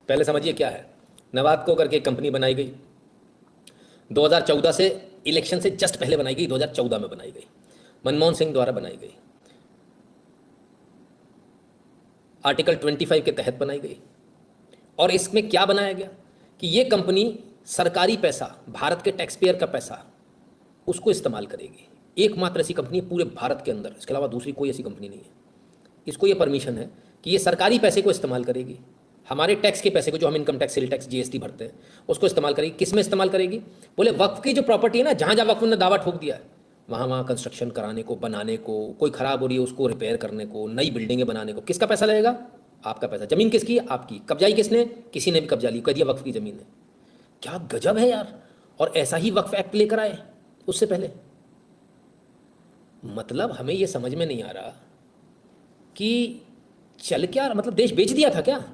पहले समझिए क्या है। नवादको करके एक कंपनी बनाई गई 2014 से, इलेक्शन से जस्ट पहले बनाई गई, 2014 में बनाई गई, मनमोहन सिंह द्वारा बनाई गई, आर्टिकल 25 के तहत बनाई गई। और इसमें क्या बनाया गया कि ये कंपनी सरकारी पैसा, भारत के टैक्स पेयर का पैसा, उसको इस्तेमाल करेगी। एकमात्र ऐसी कंपनी है पूरे भारत के अंदर, इसके अलावा दूसरी कोई ऐसी कंपनी नहीं है। इसको ये परमिशन है कि ये सरकारी पैसे को इस्तेमाल करेगी, हमारे टैक्स के पैसे को, जो हम income tax, sale tax, GST भरते हैं, उसको इस्तेमाल करेगी। किस में इस्तेमाल करेगी? बोले वक्फ की जो प्रॉपर्टी है ना, जहाँ जहाँ वक्फ ने दावा ठोक दिया है, वहाँ वहाँ कंस्ट्रक्शन कराने को, बनाने को, कोई ख़राब हो रही है उसको रिपेयर करने को, नई बिल्डिंगें बनाने को, किसका पैसा लगेगा? आपका पैसा। ज़मीन किसकी? आपकी। कब्जाई किसने? किसी ने भी कब्जा ली, कह दिया वक्फ की ज़मीन है। क्या गजब है यार। और ऐसा ही वक्फ एक्ट लेकर आए उससे पहले। मतलब हमें ये समझ में नहीं आ रहा कि चल क्या, मतलब देश बेच दिया था क्या?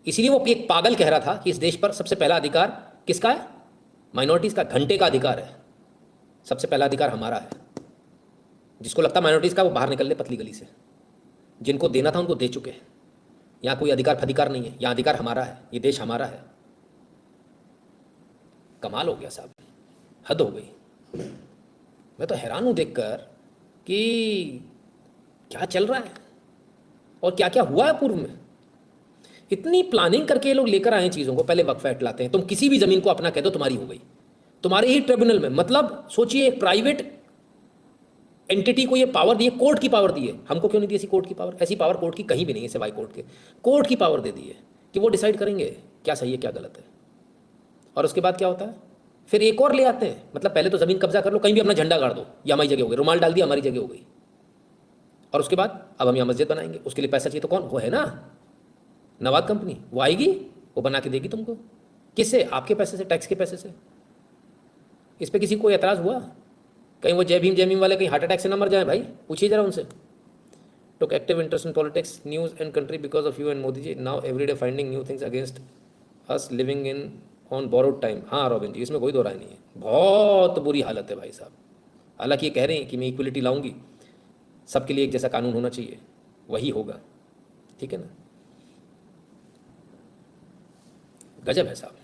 इसीलिए वो एक पागल कह रहा था कि इस देश पर सबसे पहला अधिकार किसका है? माइनॉरिटीज़ का। घंटे का अधिकार है, सबसे पहला अधिकार हमारा है। जिसको लगता माइनॉरिटीज़ का, वो बाहर निकल ले पतली गली से। जिनको देना था उनको दे चुके हैं। यहाँ कोई अधिकार फधिकार नहीं है, यहाँ अधिकार हमारा है, ये देश हमारा है। कमाल हो गया साहब, हद हो गई। मैं तो हैरान हूँ देखकर कि क्या चल रहा है और क्या क्या हुआ है पूर्व में। इतनी प्लानिंग करके ये लोग लेकर आए चीज़ों को। पहले वक्फ एक्ट लाते हैं, तुम किसी भी ज़मीन को अपना कह दो तुम्हारी हो गई, तुम्हारे ही ट्रिब्यूनल में। मतलब सोचिए, एक प्राइवेट एंटिटी को ये पावर दी है, कोर्ट की पावर दी है। हमको क्यों नहीं दी ऐसी कोर्ट की पावर? ऐसी पावर कोर्ट की कहीं भी नहीं है सिवाय कोर्ट के। कोर्ट की पावर दे दी है कि वो डिसाइड करेंगे क्या सही है क्या गलत है। और उसके बाद क्या होता है? फिर एक और ले आते हैं। मतलब पहले तो ज़मीन कब्जा कर लो, कहीं भी अपना झंडा गाड़ दो, ये हमारी जगह हो गई, रुमाल डाल दिया हमारी जगह हो गई। और उसके बाद अब हम यहाँ मस्जिद बनाएंगे, उसके लिए पैसा चाहिए तो कौन? वो है ना नवाद कंपनी, वो आएगी, वो बना के देगी तुमको। किससे? आपके पैसे से, टैक्स के पैसे से। इस पर किसी को एतराज़ हुआ? कहीं वो जय भीम वाले कहीं हार्ट अटैक से ना मर जाए भाई, पूछिए जरा उनसे। Took active interest in politics, news and country because of you and Modi ji, now every day finding new things against us, living in on borrowed time. हाँ रॉबिन जी, इसमें कोई दो राय नहीं है, बहुत बुरी हालत है भाई साहब। हालांकि ये कह रहे हैं कि मैं इक्वलिटी लाऊंगी, सबके लिए एक जैसा कानून होना चाहिए, वही होगा, ठीक है ना। गजब है साहब,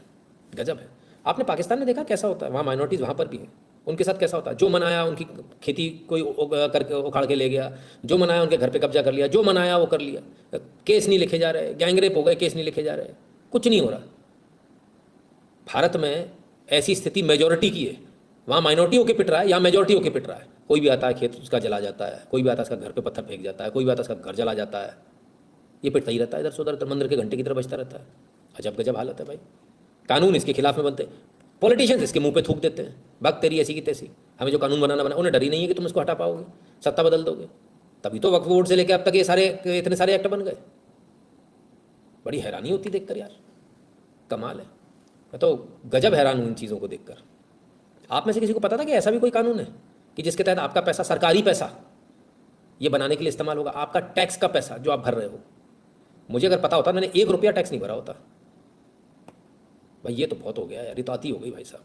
गजब है। आपने पाकिस्तान में देखा कैसा होता है? वहाँ माइनॉरिटीज़ वहाँ पर भी हैं, उनके साथ कैसा होता है? जो मनाया उनकी खेती कोई करके उखाड़ के ले गया, जो मनाया उनके घर पे कब्जा कर लिया, जो मनाया वो कर लिया। केस नहीं लिखे जा रहे, गैंगरेप हो गए, केस नहीं लिखे जा रहे, कुछ नहीं हो रहा। भारत में ऐसी स्थिति मेजोरिटी की है, वहाँ माइनॉरिटी होकर पिट रहा है, यहाँ मेजोरिटी होकर पिट रहा है। कोई भी आता है खेत उसका जला जाता है, कोई भी आता है उसका घर पे पत्थर फेंक जाता है, कोई भी आता है उसका घर जला जाता है। ये पिटता ही रहता है इधर से उधर, मंदिर के घंटे की तरह बजता रहता है। अजब गजब हालत है भाई। कानून इसके खिलाफ में बनते, पॉलिटिशियंस इसके मुंह पे थूक देते हैं, भक्त तेरी ऐसी की तैसी, हमें जो कानून बनाना बना। उन्हें डर ही नहीं है कि तुम इसको हटा पाओगे, सत्ता बदल दोगे। तभी तो वक्फ बोर्ड से लेकर अब तक ये सारे इतने सारे एक्ट बन गए। बड़ी हैरानी होती देखकर यार, कमाल है। मैं तो गजब हैरान हूँ इन चीज़ों को देखकर। आप में से किसी को पता था कि ऐसा भी कोई कानून है कि जिसके तहत आपका पैसा, सरकारी पैसा, ये बनाने के लिए इस्तेमाल होगा? आपका टैक्स का पैसा जो आप भर रहे हो। मुझे अगर पता होता, मैंने 1 रुपया टैक्स नहीं भरा होता भाई। ये तो बहुत हो गया यार, ये तो आती हो गई भाई साहब।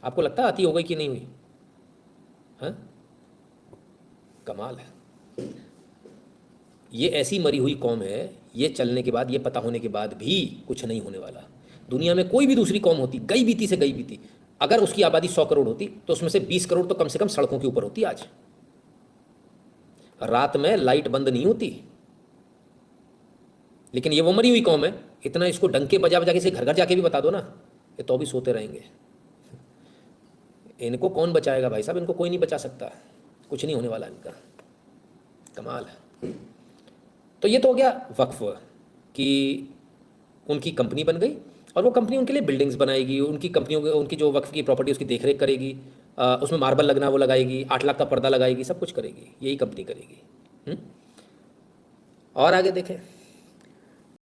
आपको लगता है आती हो गई कि नहीं हुई? हाँ, कमाल है। ये ऐसी मरी हुई कौम है, ये चलने के बाद, ये पता होने के बाद भी कुछ नहीं होने वाला। दुनिया में कोई भी दूसरी कौम होती, गई बीती से गई बीती, अगर उसकी आबादी 100 करोड़ होती तो उसमें से 20 करोड़ तो कम से कम सड़कों के ऊपर होती। आज रात में लाइट बंद नहीं होती। लेकिन ये वो मरी हुई कौम है, इतना इसको डंके बजा बजा के इसे घर घर जाके भी बता दो ना, ये तो भी सोते रहेंगे। इनको कौन बचाएगा भाई साहब? इनको कोई नहीं बचा सकता, कुछ नहीं होने वाला इनका। कमाल है। तो ये तो हो गया वक्फ कि उनकी कंपनी बन गई, और वो कंपनी उनके लिए बिल्डिंग्स बनाएगी, उनकी कंपनियों के, उनकी जो वक्फ की प्रॉपर्टी उसकी देखरेख करेगी, उसमें मार्बल लगना वो लगाएगी, 8 लाख का पर्दा लगाएगी, सब कुछ करेगी, यही कंपनी करेगी। और आगे देखें।